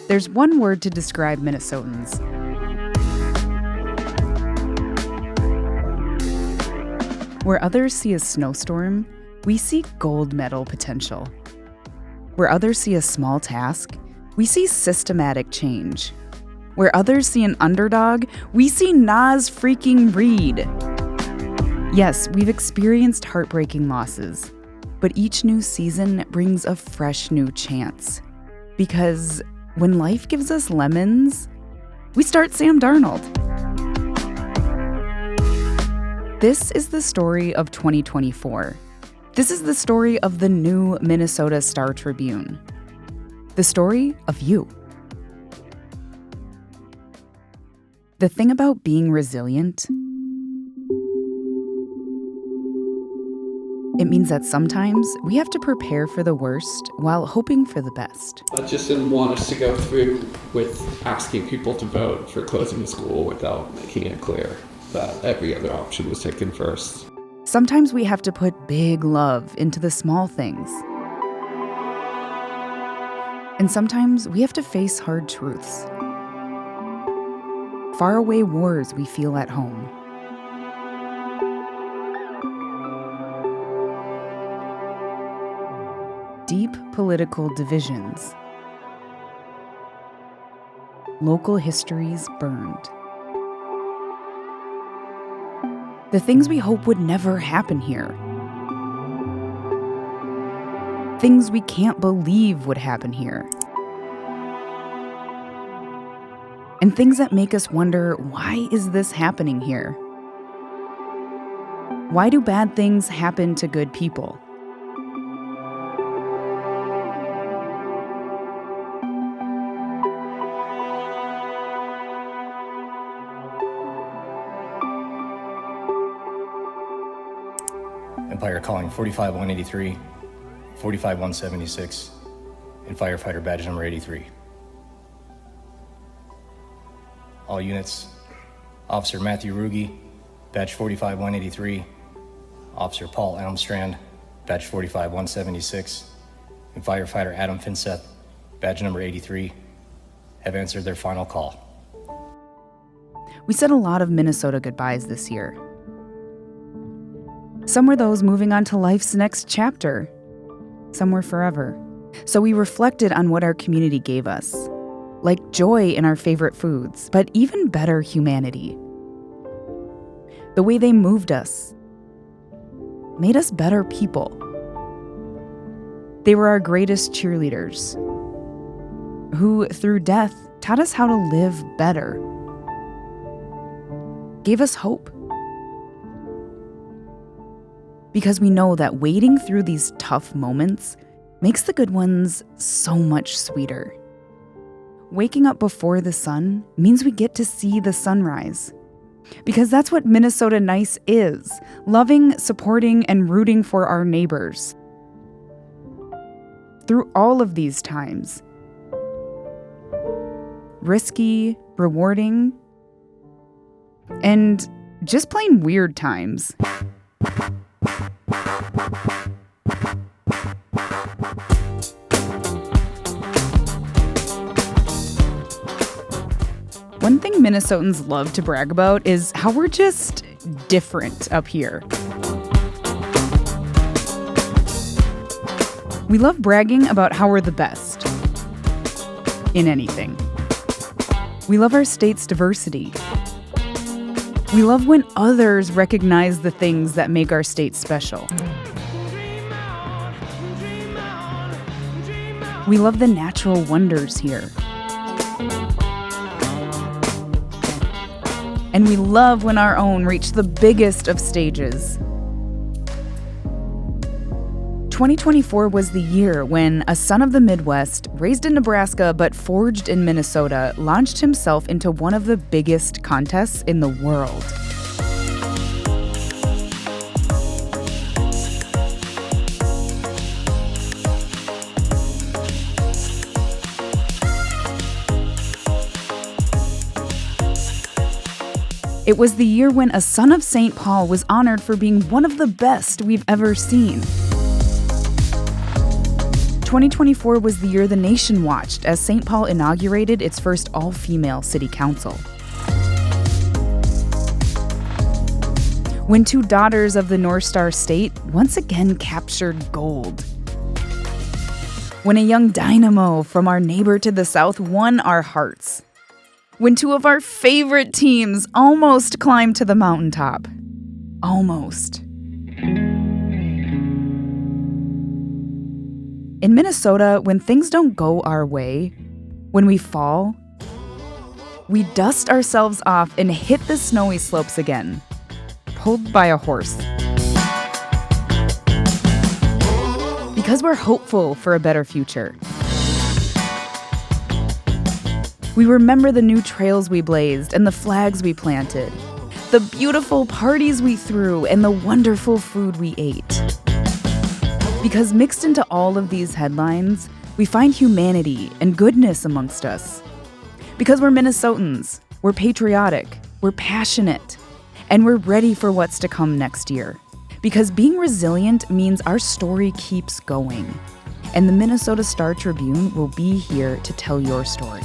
There's one word to describe Minnesotans. Where others see a snowstorm, we see gold medal potential. Where others see a small task, we see systematic change. Where others see an underdog, we see Nas freaking Reed. Yes, we've experienced heartbreaking losses, but each new season brings a fresh new chance. Because when life gives us lemons, we start Sam Darnold. This is the story of 2024. This is the story of the new Minnesota Star Tribune. The story of you. The thing about being resilient, it means that sometimes we have to prepare for the worst while hoping for the best. I just didn't want us to go through with asking people to vote for closing the school without making it clear that every other option was taken first. Sometimes we have to put big love into the small things. And sometimes we have to face hard truths. Faraway wars we feel at home. Deep political divisions. Local histories burned. The things we hope would never happen here. Things we can't believe would happen here. And things that make us wonder, why is this happening here? Why do bad things happen to good people? Empire calling 45-183, 45-176, and firefighter badge number 83. All units, Officer Matthew Ruge, badge 45-183, Officer Paul Elmstrand, badge 45-176, and firefighter Adam Finseth, badge number 83, have answered their final call. We said a lot of Minnesota goodbyes this year. Some were those moving on to life's next chapter. Some were forever. So we reflected on what our community gave us, like joy in our favorite foods, but even better humanity. The way they moved us, made us better people. They were our greatest cheerleaders, who, through death, taught us how to live better, gave us hope. Because we know that wading through these tough moments makes the good ones so much sweeter. Waking up before the sun means we get to see the sunrise. Because that's what Minnesota Nice is, loving, supporting, and rooting for our neighbors. Through all of these times, risky, rewarding, and just plain weird times. One thing Minnesotans love to brag about is how we're just different up here. We love bragging about how we're the best in anything. We love our state's diversity. We love when others recognize the things that make our state special. We love the natural wonders here. And we love when our own reach the biggest of stages. 2024 was the year when a son of the Midwest, raised in Nebraska but forged in Minnesota, launched himself into one of the biggest contests in the world. It was the year when a son of St. Paul was honored for being one of the best we've ever seen. 2024 was the year the nation watched as St. Paul inaugurated its first all-female city council. When two daughters of the North Star State once again captured gold. When a young dynamo from our neighbor to the south won our hearts. When two of our favorite teams almost climbed to the mountaintop. Almost. In Minnesota, when things don't go our way, when we fall, we dust ourselves off and hit the snowy slopes again, pulled by a horse. Because we're hopeful for a better future. We remember the new trails we blazed and the flags we planted, the beautiful parties we threw and the wonderful food we ate. Because mixed into all of these headlines, we find humanity and goodness amongst us. Because we're Minnesotans, we're patriotic, we're passionate, and we're ready for what's to come next year. Because being resilient means our story keeps going. And the Minnesota Star Tribune will be here to tell your story.